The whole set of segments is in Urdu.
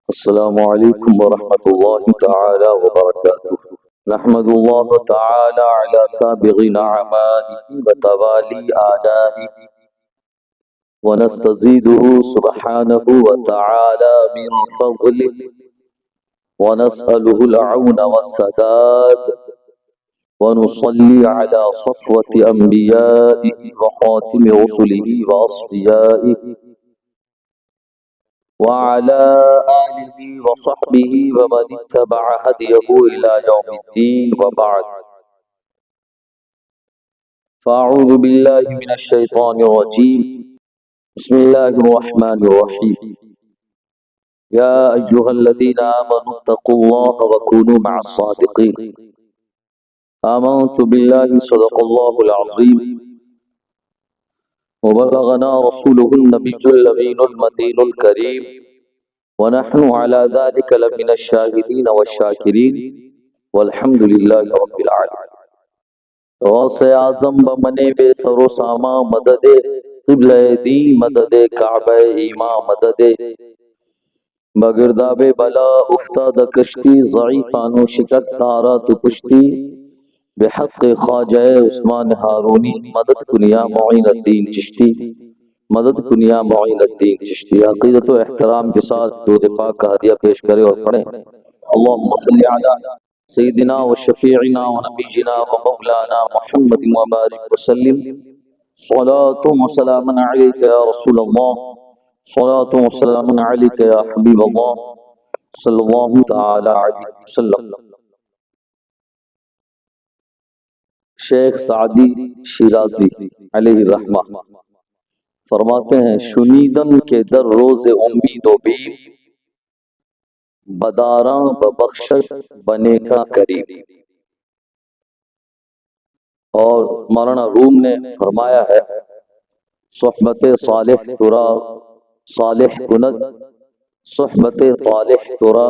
السلام عليكم ورحمة الله تعالى وبركاته. نحمد الله تعالى على سابغ نعمائه وتوالي آلائه، ونستزيده سبحانه وتعالى من فضله، ونسأله العون والسداد، ونصلي على صفوة أنبيائه وخاتم رسله وأصفيائه، وعلى آله وصحبه ومن اتبع هديه إلى يوم الدين، وبعد. فأعوذ بالله من الشيطان الرجيم. بسم الله الرحمن الرحيم. يا أيها الذين آمنوا اتقوا الله وكونوا مع الصادقين. آمنت بالله صدق الله العظيم، وبلغنا رسوله النبي الأمين المتين الكريم، ونحن على ذلك لمن الشاهدين والشاكرين، والحمد لله رب العالمين. غوث اعظم بمنے بے سر و ساما مدد قبلہ دی مدد کعبہ ایماں مدد بگرداب بلا افتاد کشتی ضعیفان و شکستارا تو کشتی بحق خواجہ عثمان ہارونی مدد کنیا معین الدین چشتی مدد کنیا معین الدین چشتی. عقیدت و احترام کے ساتھ درود پاک کا ہدیہ پیش کرے اور پڑھیں. اللہم صلی علی سیدنا و شفیعنا و نبینا و مولانا محمد وبارک وسلم. صلاة و سلام علیک یا رسول اللہ، صلاة و سلام علیک یا حبیب اللہ صلی اللہ تعالی علیہ وسلم. شیخ سعدی شیرازی علیہ الرحمہ فرماتے ہیں: شنیدن کے در روز امید و بیم، بداراں ببخشت بنے کا کریم. اور مولانا روم نے فرمایا ہے: صحبت صالح ترا صالح کند، صحبت طالح ترا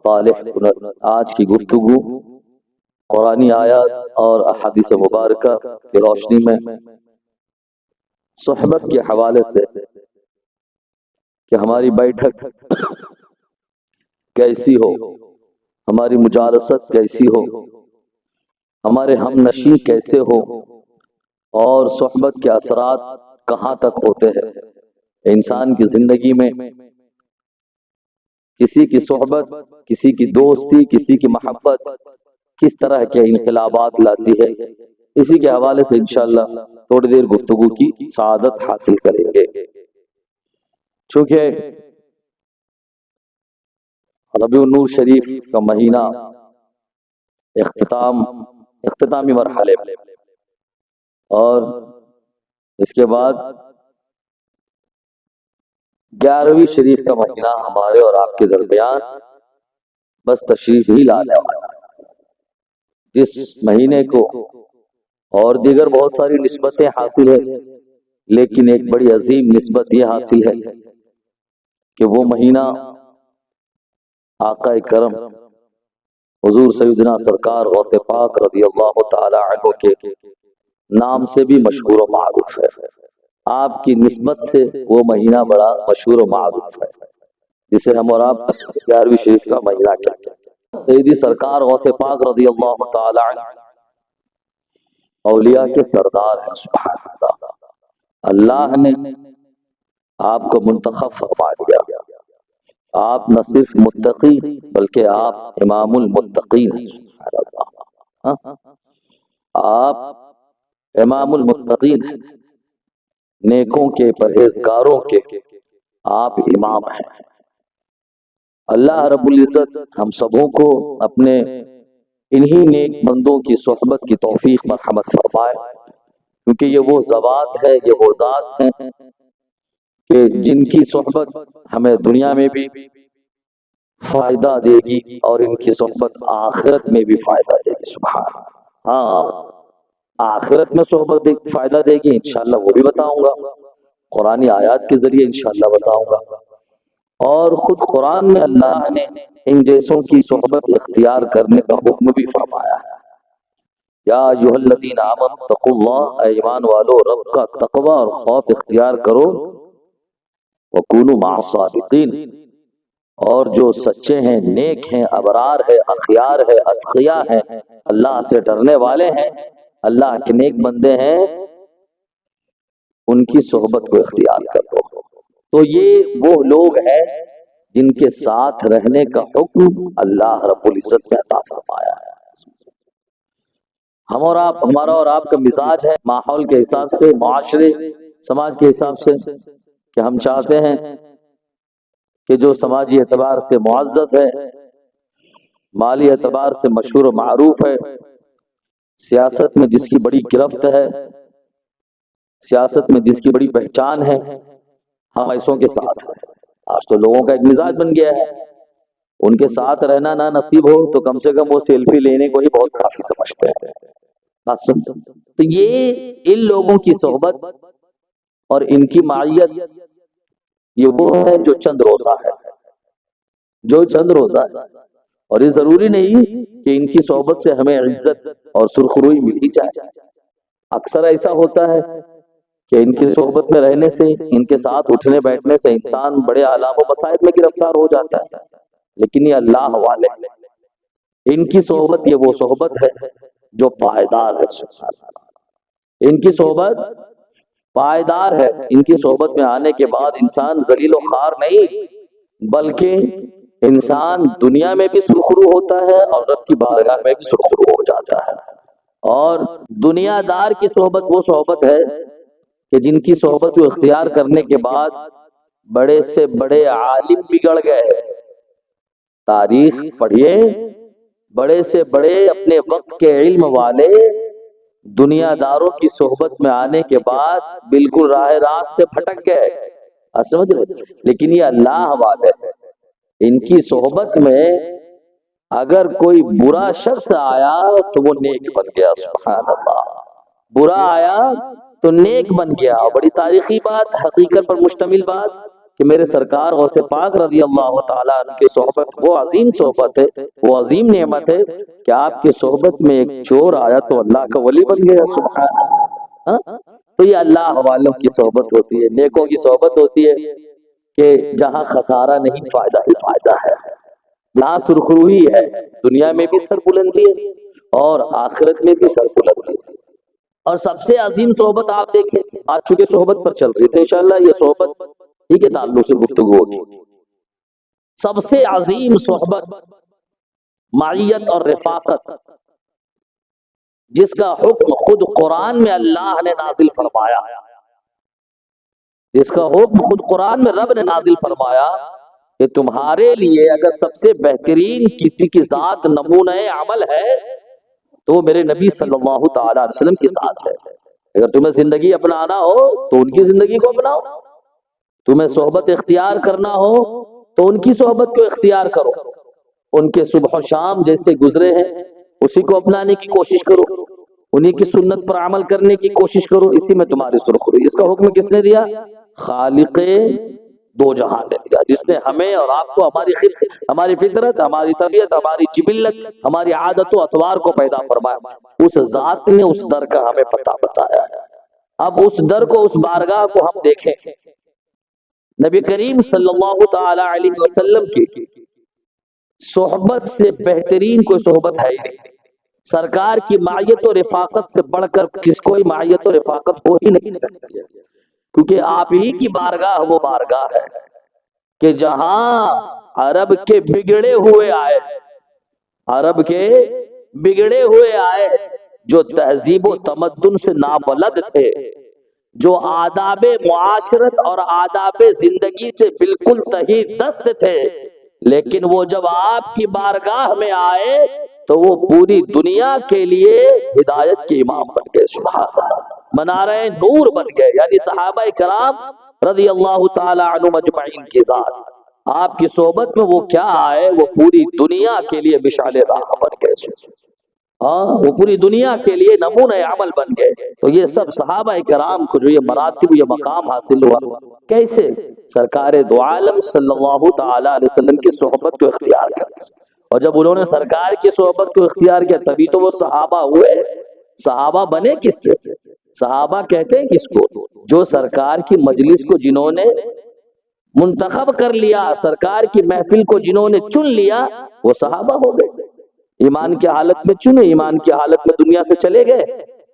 طالح کند. آج کی گفتگو قرآنی آیات اور احادیث مبارکہ کی روشنی میں صحبت کے حوالے سے کہ ہماری بیٹھک کیسی ہو، ہماری مجالست کیسی ہو، ہمارے ہم نشین کیسے ہو، اور صحبت کے اثرات کہاں تک ہوتے ہیں. انسان کی زندگی میں کسی کی صحبت، کسی کی دوستی، کسی کی محبت کس طرح کے انقلابات لاتی ہے، اسی کے حوالے سے انشاءاللہ تھوڑی دیر گفتگو کی سعادت حاصل کریں گے. چونکہ ربیع النور شریف کا مہینہ اختتامی مرحلے میں، اور اس کے بعد 11ویں شریف کا مہینہ ہمارے اور آپ کے درمیان بس تشریف ہی لانے والا ہے، جس مہینے کو اور دیگر بہت ساری نسبتیں حاصل ہے، لیکن ایک بڑی عظیم نسبت یہ حاصل ہے کہ وہ مہینہ آقا کرم حضور سیدنا سرکار غوث پاک رضی اللہ تعالی عنہ کے نام سے بھی مشہور و معروف ہے. آپ کی نسبت سے وہ مہینہ بڑا مشہور و معروف ہے، جسے ہم اور آپ 11ویں شریف کا مہینہ کہتے ہیں. سیدی سرکار غوث پاک رضی اللہ تعالی عنہ اولیاء کے سردار ہیں. سبحان اللہ، اللہ نے آپ کو منتخب فرما دیا. آپ نہ صرف متقی بلکہ آپ امام المتقین ہیں. سبحان اللہ، آپ امام المتقین ہیں، نیکوں کے پرہیزگاروں کے آپ امام ہیں. اللہ رب العزت ہم سبوں کو اپنے انہی نیک بندوں کی صحبت کی توفیق مرحمت فرمائے، کیونکہ یہ وہ ذوات ہے، یہ وہ ذات ہیں کہ جن کی صحبت ہمیں دنیا میں بھی فائدہ دے گی اور ان کی صحبت آخرت میں بھی فائدہ دے گی. سبحان، ہاں، آخرت میں صحبت فائدہ دے گی انشاءاللہ، وہ بھی بتاؤں گا، قرآنی آیات کے ذریعے انشاءاللہ بتاؤں گا. اور خود قرآن میں اللہ نے ان جیسوں کی صحبت اختیار کرنے کا حکم بھی فرمایا ہے. یا ایھا الذین آمنوا اتقوا اللہ، اے ایمان والو رب کا تقوی اور خوف اختیار کرو. وکونوا مع الصادقین، اور جو سچے ہیں، نیک ہیں، ابرار ہے، اخیار ہے، اتقیاء ہیں، اللہ سے ڈرنے والے ہیں، اللہ کے نیک بندے ہیں، ان کی صحبت کو اختیار کر لو۔ تو یہ وہ لوگ ہیں جن کے ساتھ رہنے کا حکم اللہ رب العزت نے عطا فرمایا ہے۔ ہم اور آپ، ہمارا اور آپ کا مزاج ہے ماحول کے حساب سے، معاشرے سماج کے حساب سے، کہ ہم چاہتے ہیں کہ جو سماجی اعتبار سے معزز ہے، مالی اعتبار سے مشہور و معروف ہے، سیاست میں جس کی بڑی گرفت ہے، سیاست میں جس کی بڑی پہچان ہے، ہم ایسوں کے ساتھ ہیں۔ آج تو لوگوں کا ایک مزاج بن گیا ہے، ان کے ساتھ رہنا نہ نصیب ہو تو کم سے کم وہ سیلفی لینے کو ہی بہت کافی سمجھتے ہیں۔ بات سن، تو یہ ان لوگوں کی صحبت اور ان کی معیت، یہ وہ ہے جو چند روزہ ہے، جو چند روزہ ہے، اور یہ ضروری نہیں کہ ان کی صحبت سے ہمیں عزت اور سرخروئی مل ہی جائے۔ اکثر ایسا ہوتا ہے کہ ان کی صحبت میں رہنے سے، ان کے ساتھ اٹھنے بیٹھنے سے انسان بڑے آلام و مصائب میں گرفتار ہو جاتا ہے، لیکن یہ اللہ والے، ان کی صحبت یہ وہ صحبت ہے جو پائیدار ہے۔ ان کی صحبت پائیدار ہے، ان کی صحبت میں آنے کے بعد انسان ذلیل و خوار نہیں، بلکہ انسان دنیا میں بھی سرخرو ہوتا ہے اور رب کی بارگاہ میں بھی سرخرو ہو جاتا ہے۔ اور دنیا دار کی صحبت وہ صحبت ہے کہ جن کی صحبت کو اختیار کرنے کے بعد بڑے سے بڑے عالم بگڑ گئے۔ تاریخ پڑھیے، بڑے سے بڑے اپنے وقت کے علم والے دنیا داروں کی صحبت میں آنے کے بعد بالکل راہ راست سے پھٹک گئے، آپ سمجھ رہے؟ لیکن یہ اللہ والے ہیں، ان کی صحبت میں اگر کوئی برا شخص آیا تو وہ نیک بن گیا، سبحان اللہ، برا آیا تو نیک بن گیا۔ بڑی تاریخی بات، حقیقت پر مشتمل بات کہ میرے سرکار غوث پاک رضی اللہ تعالیٰ عنہ کی صحبت وہ عظیم صحبت ہے، وہ عظیم نعمت ہے کہ آپ کی صحبت میں ایک چور آیا تو اللہ کا ولی بن گیا، سبحان اللہ۔ تو یہ اللہ والوں کی صحبت ہوتی ہے، نیکوں کی صحبت ہوتی ہے کہ جہاں خسارہ نہیں، فائدہ ہی فائدہ ہے، جہاں سرخروئی ہے، دنیا میں بھی سر بلندی ہے اور آخرت میں بھی سر بلندی ہے۔ اور سب سے عظیم صحبت آپ دیکھیں، آج چونکہ صحبت پر چل رہی تھی، انشاءاللہ یہ صحبت ہی کے تعلق سے گفتگو ہوگی۔ سب سے عظیم صحبت، معیت اور رفاقت، جس کا حکم خود قرآن میں اللہ نے نازل فرمایا، جس کا حکم خود قرآن میں رب نے نازل فرمایا کہ تمہارے لیے اگر سب سے بہترین کسی کی ذات نمونہ عمل ہے تو وہ میرے نبی صلی اللہ تعالی علیہ وسلم کی ذات ہے۔ اگر تمہیں زندگی اپنانا ہو تو ان کی زندگی کو اپناؤ، تمہیں صحبت اختیار کرنا ہو تو ان کی صحبت کو اختیار کرو، ان کے صبح و شام جیسے گزرے ہیں اسی کو اپنانے کی کوشش کرو، انہی کی سنت پر عمل کرنے کی کوشش کرو، اسی میں تمہاری سرخروئی۔ اس کا حکم کس نے دیا؟ خالق دو جہان نے دیا، جس نے ہمیں اور آپ کو ہماری فطرت، ہماری طبیعت، ہماری جبلت، ہماری عادت و اطوار کو پیدا فرمایا، اس ذات نے اس در کا ہمیں پتہ بتایا ہے۔ اب اس در کو، اس بارگاہ کو ہم دیکھیں، نبی کریم صلی اللہ تعالی علیہ وسلم کی صحبت سے بہترین کوئی صحبت ہے ہی نہیں، سرکار کی معیت و رفاقت سے بڑھ کر کس کوئی معیت و رفاقت ہو ہی نہیں سکتی ہے، کیونکہ آپ ہی کی بارگاہ وہ بارگاہ ہے کہ جہاں عرب کے بگڑے ہوئے آئے، عرب کے بگڑے ہوئے آئے جو تہذیب و تمدن سے نابلد تھے، جو آداب معاشرت اور آداب زندگی سے بالکل تہی دست تھے، لیکن وہ جب آپ کی بارگاہ میں آئے تو وہ پوری دنیا کے لیے ہدایت کے امام بن گئے، سبحان اللہ، منارہ نور بن گئے۔ یعنی صحابہ کرام رضی اللہ تعالی عنہم اجمعین کی ذات، آپ کی صحبت میں وہ کیا آئے، وہ پوری دنیا کے لیے مشعل راہ بن گئے، وہ پوری دنیا کے لیے نمونہ عمل بن گئے۔ تو یہ سب صحابہ کرام کو جو یہ مراتب، یہ مقام حاصل ہوا، کیسے؟ سرکار دو عالم صلی اللہ تعالی علیہ وسلم کی صحبت کو اختیار کیا، اور جب انہوں نے سرکار کی صحبت کو اختیار کیا تبھی تو وہ صحابہ ہوئے۔ صحابہ بنے کس سے؟ صحابہ کہتے ہیں کس کو؟ جو سرکار کی مجلس کو جنہوں نے منتخب کر لیا، سرکار کی محفل کو جنہوں نے چن لیا وہ صحابہ ہو گئے۔ ایمان کی حالت میں چنے، ایمان کی حالت میں دنیا سے چلے گئے،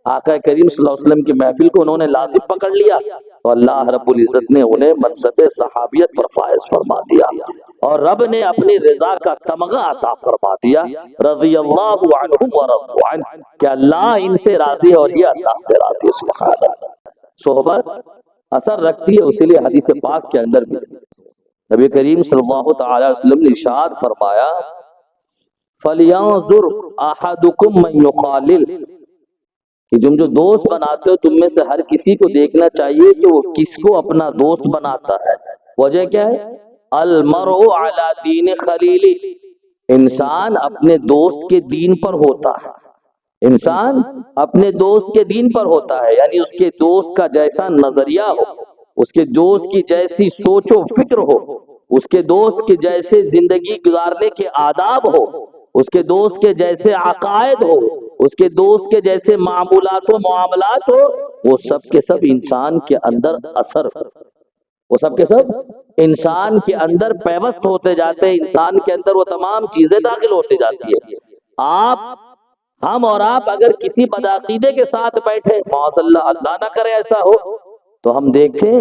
آقا کریم صلی اللہ علیہ وسلم کی محفل کو انہوں نے لازم پکڑ لیا تو اللہ رب العزت نے انہیں منصب صحابیت پر فائز فرما دیا، اور رب نے اپنی رضا کا تمغہ عطا فرما دیا، رضی اللہ عنہم ورضوا عنہ، کہ اللہ ان سے راضی ہے اور یہ اللہ سے راضی ہے۔ سبحان اللہ۔ صحبت اثر رکھتی ہے، اسی لیے حدیث پاک کے اندر بھی نبی کریم صلی اللہ تعالی علیہ وسلم نے ارشاد فرمایا فَلْيَنظُرْ أَحَدُكُمْ مَنْ يُخَالِلْ، کہ تم جو دوست بناتے ہو تم میں سے ہر کسی کو دیکھنا چاہیے کہ وہ کس کو اپنا دوست بناتا ہے۔ وجہ کیا ہے؟ الْمَرْءُ عَلَى دِينِ خَلِيلِ، انسان اپنے دوست کے دین پر ہوتا ہے، انسان اپنے دوست کے دین پر ہوتا ہے، یعنی اس کے دوست کا جیسا نظریہ ہو، اس کے دوست کی جیسی سوچ و فکر ہو، اس کے دوست کے جیسے زندگی گزارنے کے آداب ہو، اس کے دوست کے جیسے عقائد ہو، اس کے دوست کے جیسے معمولات و معاملات ہو، وہ سب کے سب انسان کے اندر اثر، وہ سب کے سب انسان کے اندر پیوست ہوتے جاتے ہیں، انسان کے اندر وہ تمام چیزیں داخل ہوتے جاتی ہے۔ ہم اور آپ اگر کسی بدعقیدے کے ساتھ بیٹھے، معاذ اللہ، اللہ نہ کرے ایسا ہو، تو ہم دیکھیں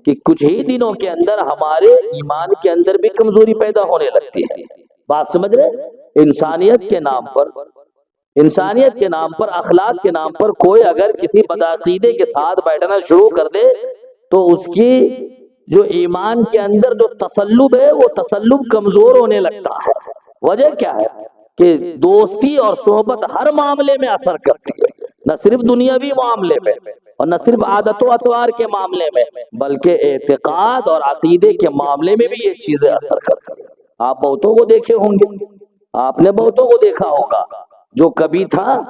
کہ کچھ ہی دنوں کے اندر ہمارے ایمان کے اندر بھی کمزوری پیدا ہونے لگتی ہے۔ بات سمجھ رہے؟ انسانیت کے نام پر، انسانیت کے نام پر، اخلاق کے نام پر کوئی اگر کسی بدعقیدے کے ساتھ بیٹھنا شروع کر دے تو اس کی جو ایمان کے اندر جو تسلب ہے وہ تسلب کمزور ہونے لگتا ہے۔ وجہ کیا ہے؟ کہ دوستی اور صحبت ہر معاملے میں اثر کرتی ہے، نہ صرف دنیاوی معاملے میں اور نہ صرف عادت و اطوار کے معاملے میں، بلکہ اعتقاد اور عقیدے کے معاملے میں بھی یہ چیزیں اثر کرتی ہیں۔ آپ بہتوں کو دیکھے ہوں گے، آپ نے بہتوں کو دیکھا ہوگا، جو کبھی تھا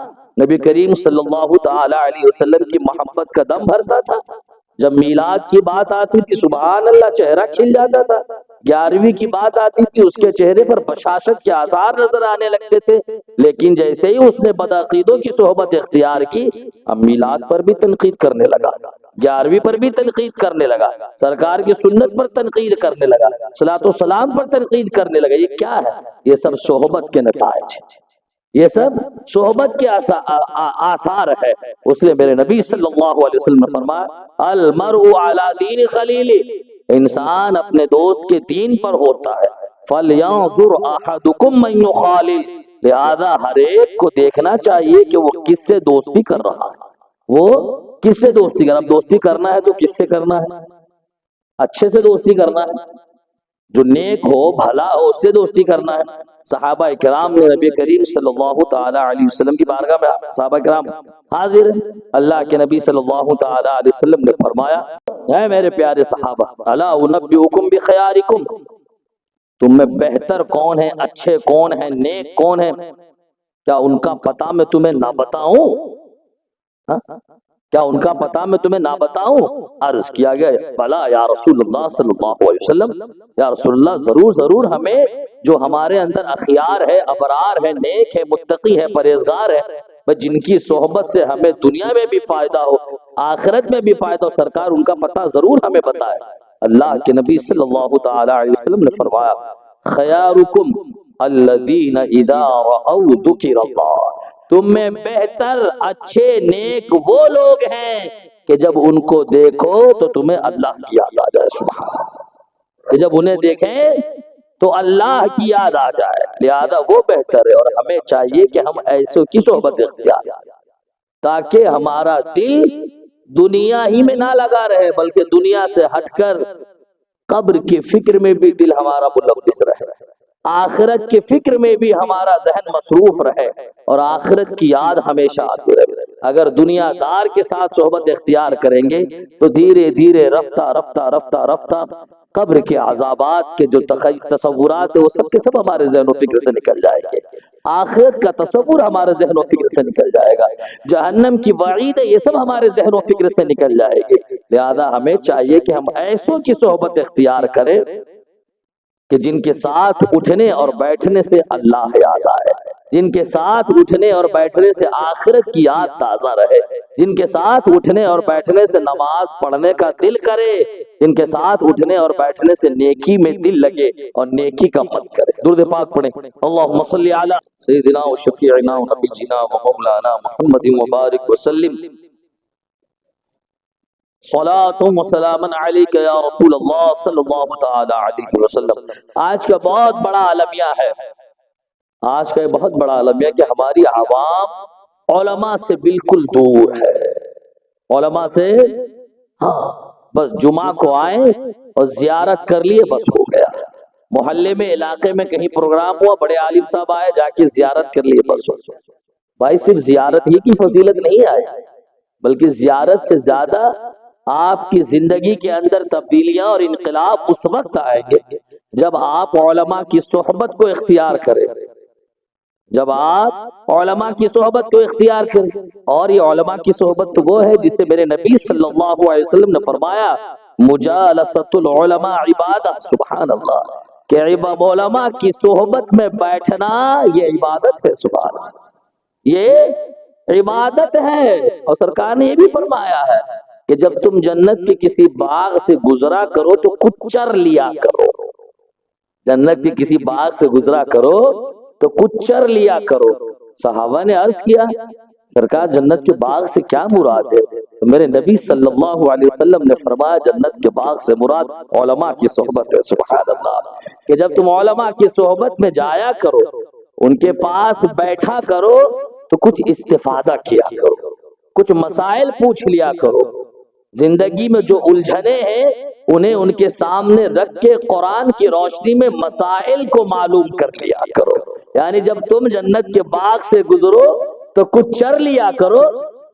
نبی کریم صلی اللہ تعالی علیہ وسلم کی محبت کا دم بھرتا تھا، جب میلاد کی بات آتی تھی سبحان اللہ چہرہ کھل جاتا تھا، 11ویں کی بات آتی تھی اس کے چہرے پر بشاشت کے آثار نظر آنے لگتے تھے، لیکن جیسے ہی اس نے بدعقیدوں کی صحبت اختیار کی، اب میلاد پر بھی تنقید کرنے لگا، 11ویں پر بھی تنقید کرنے لگا، سرکار کی سنت پر تنقید کرنے لگا، صلاۃ و سلام پر تنقید کرنے لگا۔ یہ کیا ہے؟ یہ سب صحبت کے نتائج، یہ سب صحبت کے آثار ہے۔ اس نے میرے نبی صلی اللہ علیہ وسلم نے فرمایا المرء علی دین خلیل، انسان اپنے دوست کے دین پر ہوتا ہے۔ فَلْيَنظُرْ أَحَدُكُمْ مَنْ يُخَالِلْ، لہذا ہر ایک کو دیکھنا چاہیے کہ وہ کس سے دوستی کر رہا ہے، وہ کس سے دوستی کر رہا ہے۔ اب دوستی کرنا ہے تو کس سے کرنا ہے؟ اچھے سے دوستی کرنا ہے، جو نیک ہو بھلا ہو اس سے دوستی کرنا ہے۔ صحابہ کرام نے نبی کریم صلی اللہ تعالی علیہ وسلم کی بارگاہ میں صحابہ کرام حاضر، اللہ کے نبی صلی اللہ تعالی علیہ وسلم نے فرمایا اے میرے پیارے صحابہ، الا انبئکم بخیارکم، تم میں بہتر کون ہے، اچھے کون ہیں، نیک کون ہیں، کیا ان کا پتہ میں تمہیں نہ بتاؤں؟ کیا ان کا پتہ میں تمہیں نہ بتاؤں؟ عرض کیا گیا بلا یا رسول اللہ صلی اللہ علیہ وسلم، یا رسول اللہ ضرور ضرور، ہمیں جو ہمارے اندر اخیار ہے، ابرار ہے، نیک ہے، متقی ہے، پرہیزگار ہے، جن کی صحبت سے ہمیں دنیا میں بھی فائدہ ہو آخرت میں بھی فائدہ ہو، سرکار ان کا پتہ ضرور ہمیں بتائے۔ اللہ کے نبی صلی اللہ تعالی علیہ وسلم نے فرمایا خیارکم الذین اذا رأوا ذکر اللہ، تم میں بہتر اچھے نیک وہ لوگ ہیں کہ جب ان کو دیکھو تو تمہیں اللہ کی یاد آ جائے، سبحان اللہ، کہ جب انہیں دیکھیں تو اللہ کی یاد آ جائے، لہذا وہ بہتر ہے۔ اور ہمیں چاہیے کہ ہم ایسوں کی صحبت اختیار تاکہ ہمارا دل دنیا ہی میں نہ لگا رہے بلکہ دنیا سے ہٹ کر قبر کی فکر میں بھی دل ہمارا ملوث رہے، آخرت کی فکر میں بھی ہمارا ذہن مصروف رہے اور آخرت کی یاد ہمیشہ آتی رہے۔ اگر دنیا دار کے ساتھ صحبت اختیار کریں گے تو دھیرے دھیرے رفتہ رفتہ رفتہ رفتہ قبر کے عذابات کے جو تصورات ہیں وہ سب کے سب ہمارے ذہن و فکر سے نکل جائیں گے، آخرت کا تصور ہمارے ذہن و فکر سے نکل جائے گا، جہنم کی وعید ہے یہ سب ہمارے ذہن و فکر سے نکل جائے گی۔ لہذا ہمیں چاہیے کہ ہم ایسوں کی صحبت اختیار کریں کہ جن کے ساتھ اٹھنے اور بیٹھنے سے اللہ یاد آئے، جن کے ساتھ اٹھنے اور بیٹھنے سے آخرت کی یاد تازہ رہے، جن کے ساتھ اٹھنے اور بیٹھنے سے نماز پڑھنے کا دل کرے، جن کے ساتھ اٹھنے اور بیٹھنے سے نیکی میں دل لگے اور نیکی کا من کرے۔ درود پاک پڑھیں، اللہم صلی علی سیدنا و شفیعنا و نبینا و مولانا محمد مبارک وسلم، صلاۃ و سلام علیک یا رسول اللہ صلی اللہ تعالی علیہ وسلم۔ آج کا بہت بڑا المیہ ہے، آج کا بہت بڑا المیہ کہ ہماری عوام علماء سے بالکل دور ہے، علماء سے ہاں بس جمعہ کو آئے اور زیارت کر لیے بس ہو گیا، محلے میں علاقے میں کہیں پروگرام ہوا بڑے عالم صاحب آئے جا کے زیارت کر لیے بس ہو گیا۔ بھائی صرف زیارت ہی کی فضیلت نہیں آئی، بلکہ زیارت سے زیادہ آپ کی زندگی کے اندر تبدیلیاں اور انقلاب اس وقت آئیں گے جب آپ علماء کی صحبت کو اختیار کریں، جب آپ علماء کی صحبت کو اختیار کریں۔ اور یہ علماء کی صحبت تو وہ ہے جسے میرے نبی صلی اللہ علیہ وسلم نے فرمایا مجالست العلماء عبادت، سبحان اللہ، کہ علماء کی صحبت میں بیٹھنا یہ عبادت ہے، سبحان اللہ، یہ عبادت ہے۔ اور سرکار نے یہ بھی فرمایا ہے کہ جب تم جنت کے کسی باغ سے گزرا کرو تو کچھ چر لیا کرو، جنت کے کسی باغ سے گزرا کرو تو کچھ چر لیا کرو۔ صحابہ نے عرض کیا سرکار جنت کے باغ سے کیا مراد ہے؟ تو میرے نبی صلی اللہ علیہ وسلم نے فرمایا جنت کے باغ سے مراد علماء کی صحبت ہے، سبحان اللہ، کہ جب تم علماء کی صحبت میں جایا کرو، ان کے پاس بیٹھا کرو تو کچھ استفادہ کیا کرو، کچھ مسائل پوچھ لیا کرو، زندگی میں جو الجھنے ہیں انہیں ان کے سامنے رکھ کے قرآن کی روشنی میں مسائل کو معلوم کر لیا کرو۔ یعنی جب تم جنت کے باغ سے گزرو تو کچھ چر لیا کرو۔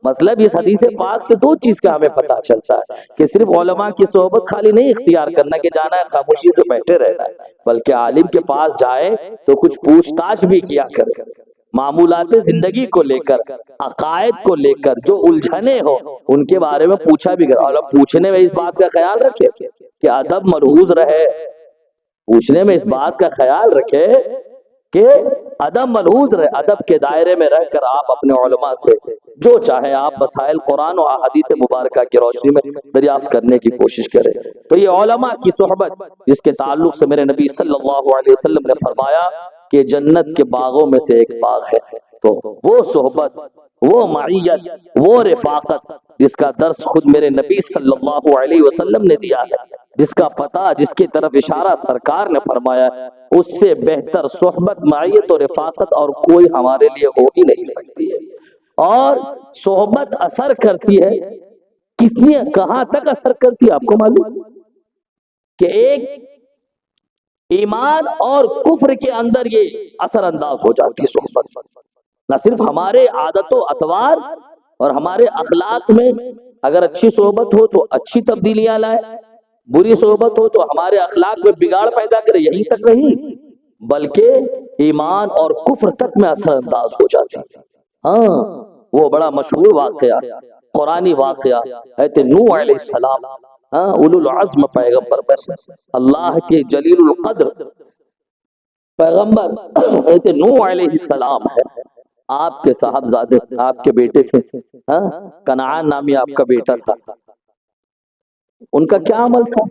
مطلب اس حدیث پاک سے دو چیز کا ہمیں پتہ چلتا ہے کہ صرف علماء کی صحبت خالی نہیں اختیار کرنا کہ جانا ہے خاموشی سے بیٹھے رہنا ہے، بلکہ عالم کے پاس جائے تو کچھ پوچھ تاچھ بھی کیا کرے، معمولات زندگی کو لے کر، عقائد کو لے کر جو الجھنے ہو ان کے بارے میں پوچھا بھی کرے، اور پوچھنے میں اس بات کا خیال رکھے کہ ادب ملحوظ رہے، پوچھنے میں اس بات کا خیال رکھے کہ ادب ملحوظ رہے، ادب کے دائرے میں رہ کر آپ اپنے علماء سے جو چاہیں آپ مسائل قرآن و احادیث مبارکہ کی روشنی میں دریافت کرنے کی کوشش کریں۔ تو یہ علماء کی صحبت جس کے تعلق سے میرے نبی صلی اللہ علیہ وسلم نے فرمایا کہ جنت کے باغوں میں سے ایک باغ ہے، تو وہ صحبت، وہ معیت، وہ رفاقت جس کا درس خود میرے نبی صلی اللہ علیہ وسلم نے دیا ہے، جس کا پتہ، جس کی طرف اشارہ سرکار نے فرمایا، اس سے بہتر صحبت، معیت اور رفاقت اور کوئی ہمارے لیے ہو ہی نہیں سکتی ہے۔ اور صحبت اثر کرتی ہے کتنی، کہاں تک اثر کرتی ہے آپ کو معلوم کہ ایک ایمان اور کفر کے اندر یہ اثر انداز ہو جاتی ہے صحبت، نہ صرف ہمارے عادت و اطوار اور ہمارے اخلاق میں، اگر اچھی صحبت ہو تو اچھی تبدیلیاں لائے، بری صحبت ہو تو ہمارے اخلاق میں بگاڑ پیدا کرے، یہیں تک نہیں بلکہ ایمان اور کفر تک میں اثر انداز ہو جاتی ہے۔ ہاں وہ بڑا مشہور واقعہ، قرآنی واقعہ، حضرت نوح علیہ السلام، اولو العزم پیغمبر میں سے اللہ کے جلیل القدر پیغمبر حضرت نوح علیہ السلام ہے، آپ کے صاحبزادے، آپ کے بیٹے تھے، کنعان نامی آپ کا بیٹا تھا۔ ان کا کیا عمل تھا؟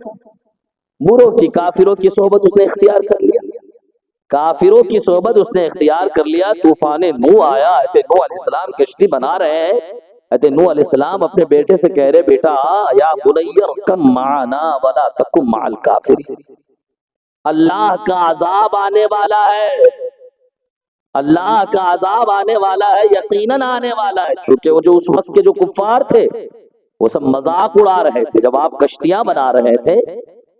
بروں کی، کافروں کی صحبت اس نے اختیار کر لیا، کافروں کی صحبت اس نے اختیار کر لیا۔ طوفان نوح آیا، حضرت نوح علیہ السلام کشتی بنا رہے ہیں، حضرت نوح علیہ السلام اپنے بیٹے سے کہہ رہے بیٹا یا بنی ارکب معنا ولا تکن مع الکافرین، اللہ کا عذاب آنے والا ہے، اللہ کا عذاب آنے والا ہے، یقیناً آنے والا ہے۔ چونکہ وہ جو اس وقت کے جو کفار تھے وہ سب مذاق اڑا رہے تھے جب آپ کشتیاں بنا رہے تھے،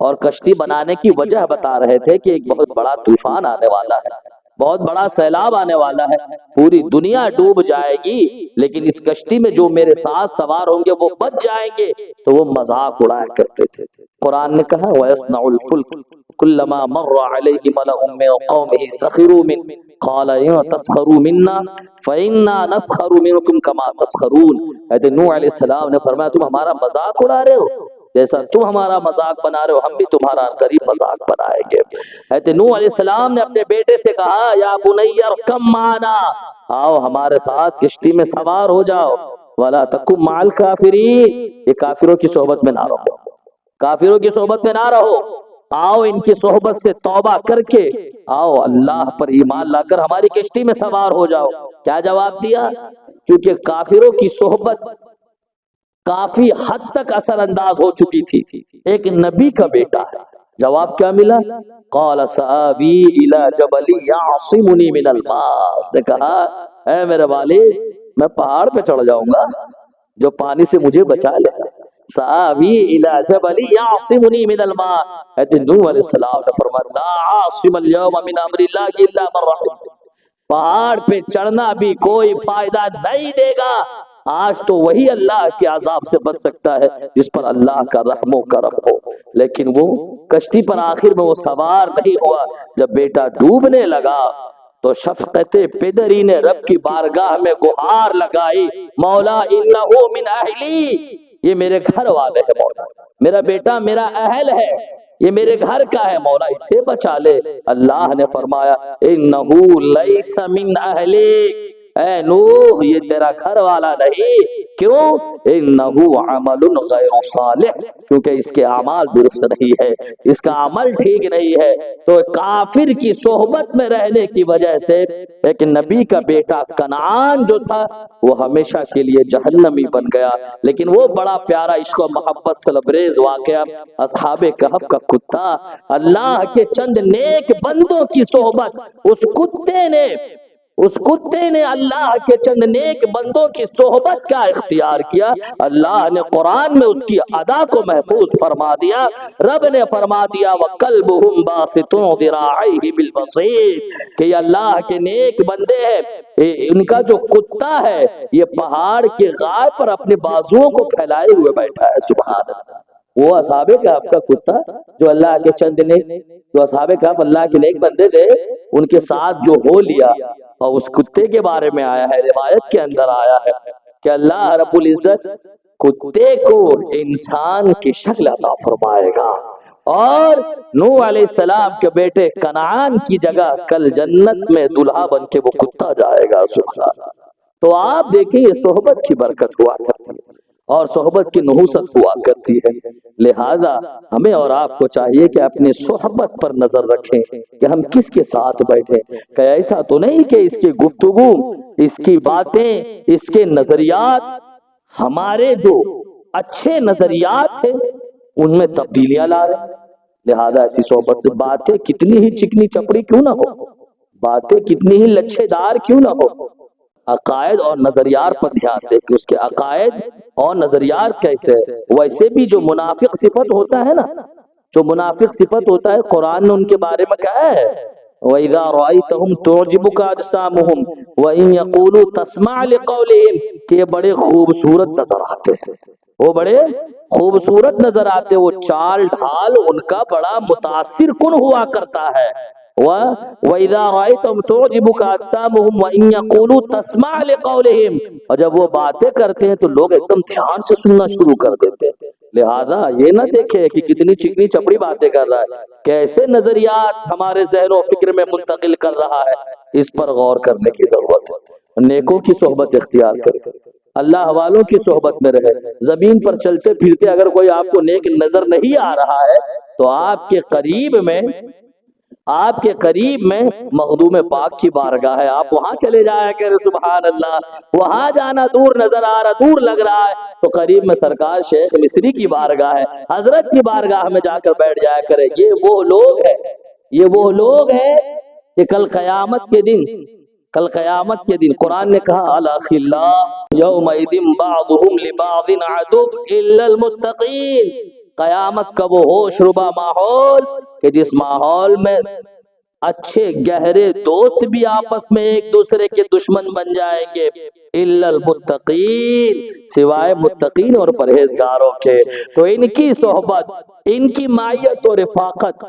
اور کشتی بنانے کی وجہ بتا رہے تھے کہ ایک بہت بڑا طوفان آنے والا ہے، بہت بڑا سیلاب آنے والا ہے، پوری دنیا ڈوب جائے گی، لیکن اس کشتی میں جو میرے ساتھ سوار ہوں گے وہ بچ جائیں گے، تو وہ مذاق اڑایا کرتے تھے۔ قرآن نے کہا وَيَصْنَعُ الْفُلْكَ كُلَّمَا مَرَّ عَلَيْهِ مَلَأٌ مِّن قَوْمِهِ سَخِرُوا مِنْهُ قَالَ إِن تَسْخَرُوا مِنَّا فَإِنَّا نَسْخَرُ مِنكُمْ كَمَا تَسْخَرُونَ۔ حضرت نوح علیہ السلام نے فرمایا تم ہمارا مذاق اڑا رہے ہو، جیسا تم ہمارا مذاق بنا رہے ہو ہم بھی تمہارا قریب مذاق بنائیں گے۔ حضرت نوح علیہ السلام نے اپنے بیٹے سے کہا یا بنی ارکب معنا، آؤ ہمارے ساتھ کشتی میں سوار ہو جاؤ، ولا تکن مع الکافرین، یہ کافروں کی صحبت میں نہ رہو، کافروں کی صحبت میں نہ رہو، آؤ ان کی صحبت سے توبہ کر کے آؤ اللہ پر ایمان لا کر ہماری کشتی میں سوار ہو جاؤ۔ کیا جواب دیا؟ کیونکہ کافروں کی صحبت کافی حد تک اثر انداز ہو چکی تھی، ایک نبی کا بیٹا ہے۔ جواب کیا ملا؟ قال سآوی الی جبل یعصمنی من الماء، اس نے کہا اے میرے والد میں پہاڑ پہ چڑھ جاؤں گا جو پانی سے مجھے بچا لے گا۔ سآوی الی جبل یعصمنی من الماء، حضرت نوح علیہ السلام نے فرمایا لا عاصم اليوم من امر اللہ الا من رحم، پہاڑ پہ چڑھنا بھی کوئی فائدہ نہیں دے گا، آج تو وہی اللہ کے عذاب سے بچ سکتا ہے جس پر اللہ کا رحم و کرم ہو۔ لیکن وہ کشتی پر آخر میں وہ سوار نہیں ہوا۔ جب بیٹا ڈوبنے لگا تو شفقت پدری نے رب کی بارگاہ میں گہار لگائی، مولا انہو من اہلی، یہ میرے گھر والے ہیں مولا، میرا بیٹا میرا اہل ہے، یہ میرے گھر کا ہے مولا، اسے بچا لے۔ اللہ نے فرمایا انہو لیس من اہلیک، اے نوح یہ تیرا گھر والا نہیں، کیوں؟ انہو عمل غیر صالح، کیونکہ اس کے اعمال درست نہیں ہے، اس کا عمل ٹھیک نہیں ہے۔ تو کافر کی صحبت میں رہنے کی وجہ سے ایک نبی کا بیٹا کنعان جو تھا وہ ہمیشہ کے لیے جہنمی بن گیا۔ لیکن وہ بڑا پیارا عشق و محبت سے لبریز واقعہ اصحاب کہف کا کتا، اللہ کے چند نیک بندوں کی صحبت، اس کتے نے اللہ کے چند نیک بندوں کی صحبت کا اختیار کیا، اللہ نے قرآن میں اس کی ادا کو محفوظ فرما دیا۔ رب نے فرما دیا وَقَلْبُهُمْ بَاسِطٌ ذِرَاعَيْهِ بِالْوَصِيدِ، کہ یہ اللہ کے نیک بندے ہیں، ان کا جو کتا ہے یہ پہاڑ کے غار پر اپنے بازوؤں کو پھیلائے ہوئے بیٹھا ہے۔ سبحان اللہ، وہ اصحاب کہف کا کتا جو اللہ کے چند نیک، جو اصحاب کہف اللہ کے نیک بندے تھے، ان کے ساتھ جو ہو لیا، اور اس کتے کے بارے میں آیا ہے، روایت کے اندر آیا ہے کہ اللہ رب العزت کتے کو انسان کی شکل عطا فرمائے گا، اور نوح علیہ السلام کے بیٹے کنعان کی جگہ کل جنت میں دلہا بن کے وہ کتا جائے گا۔ سبحان اللہ۔ تو آپ دیکھیں یہ صحبت کی برکت ہوا کرتی ہے اور صحبت کی نحوست ہوا کرتی ہے، لہذا ہمیں اور آپ کو چاہیے کہ اپنی صحبت پر نظر رکھیں کہ ہم کس کے ساتھ بیٹھیں، کہ ایسا تو نہیں کہ اس کی گفتگو، اس کی باتیں، اس کے نظریات، ہمارے جو اچھے نظریات ہیں ان میں تبدیلیاں لا رہے ہیں۔ لہذا ایسی صحبت سے باتیں کتنی ہی چکنی چپڑی کیوں نہ ہو، باتیں کتنی ہی لچھے دار کیوں نہ ہو، عقائد اور نظریات پر دھیان دے کہ اس کے عقائد اور نظریات کیسے ہے۔ ویسے بھی جو منافق صفت ہوتا ہے نا، جو منافق صفت ہوتا ہے، قرآن نے ان کے بارے میں کہا ہے وَإِذَا رَأَيْتَهُمْ تُعْجِبُكَ أَجْسَامُهُمْ وَإِن يَقُولُوا تَسْمَعْ لِقَوْلِهِمْ، کہ یہ بڑے خوبصورت نظر آتے ہیں، وہ بڑے خوبصورت نظر آتے، وہ چال ڈھال ان کا بڑا متاثر کن ہوا کرتا ہے۔ وَإِذَا رَأَيْتَهُمْ تُعْجِبُكَ أَجْسَامُهُمْ وَإِن يَقُولُوا تَسْمَعْ لِقَوْلِهِمْ، اور جب وہ باتیں کرتے ہیں تو لوگ ایک دم دھیان سے سننا شروع کر دیتے ہیں۔ لہذا یہ نہ دیکھے کہ کتنی چکنی چپڑی باتیں کر رہا ہے، کیسے نظریات ہمارے ذہن و فکر میں منتقل کر رہا ہے، اس پر غور کرنے کی ضرورت ہے۔ نیکوں کی صحبت اختیار کرے، اللہ والوں کی صحبت میں رہے۔ زمین پر چلتے پھرتے اگر کوئی آپ کو نیک نظر نہیں آ رہا ہے تو آپ کے قریب میں مخدوم پاک کی بارگاہ ہے، آپ وہاں چلے جایا کریں۔ سبحان اللہ، وہاں جانا دور نظر آ رہا، دور لگ رہا ہے تو قریب میں سرکار شیخ مصری کی بارگاہ ہے، حضرت کی بارگاہ میں جا کر بیٹھ جایا کرے۔ یہ وہ لوگ ہیں کہ کل قیامت کے دن قرآن نے کہا الاخلاء یومئذ بعضهم لبعض عدو الا المتقین، قیامت کا وہ ہوش ربا ماحول کہ جس ماحول میں اچھے گہرے دوست بھی آپس میں ایک دوسرے کے دشمن بن جائیں گے، الا المتقین، سوائے متقین اور پرہیزگاروں کے۔ تو ان کی صحبت، ان کی معیت و رفاقت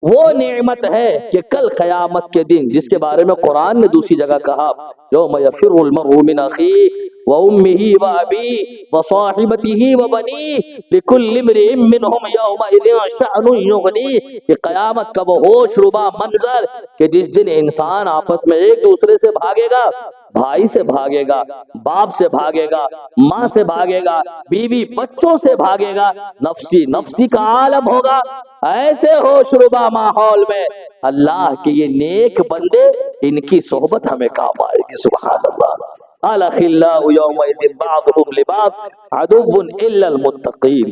وہ نعمت ہے کہ کل قیامت کے دن، جس کے بارے میں قرآن نے دوسری جگہ کہا یوم یفر المرء من اخیہ وامہ وابیہ وصاحبتہ وبنیہ لکل امرئ منہم یومئذ شأن یغنیہ، کہ قیامت کا وہ ہوش ربا منظر کہ جس دن انسان آپس میں ایک دوسرے سے بھاگے گا، بھائی سے بھاگے گا، باپ سے بھاگے گا، ماں سے بھاگے گا، بیوی بچوں سے بھاگے گا، نفسی نفسی کا عالم ہوگا۔ ایسے ہوش ربا ماحول میں اللہ کے یہ نیک بندے، ان کی صحبت ہمیں کام آئے گی۔ سبحان اللہ۔ الاخلاء یومئذ بعضهم لبعض عدو الا المتقین،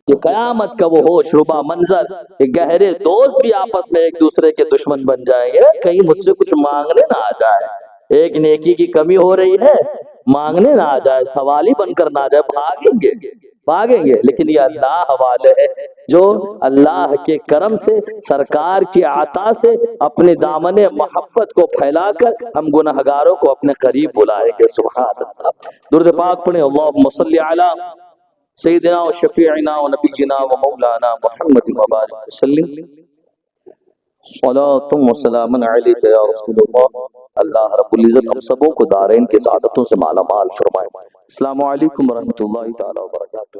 کہ قیامت کا وہ ہوش ربا منظر کہ گہرے دوست بھی آپس میں ایک دوسرے کے دشمن بن جائیں گے، کہیں مجھ سے کچھ مانگنے نہ آ جائے، ایک نیکی کی کمی ہو رہی ہے مانگنے نہ آ جائے، سوالی بن کر نہ آ جائے، بھاگیں گے۔ لیکن یہ اللہ حوالے ہے جو اللہ کے کرم سے، سرکار کی عطا سے اپنے دامن محبت کو پھیلا کر ہم گنہگاروں کو اپنے قریب بلائیں گے۔ سبحان اللہ۔ درود پاک پڑھیں، اللہم صلی علی سیدنا و شفیعنا و نبینا و مولانا محمد مبارک وسلم، صلاۃ و سلام علیک یا رسول اللہ۔ اللہ رب العزت ہم سبوں کو دارین کی سعادتوں سے مالا مال فرمائے۔ السلام علیکم ورحمۃ اللہ تعالی وبرکاتہ۔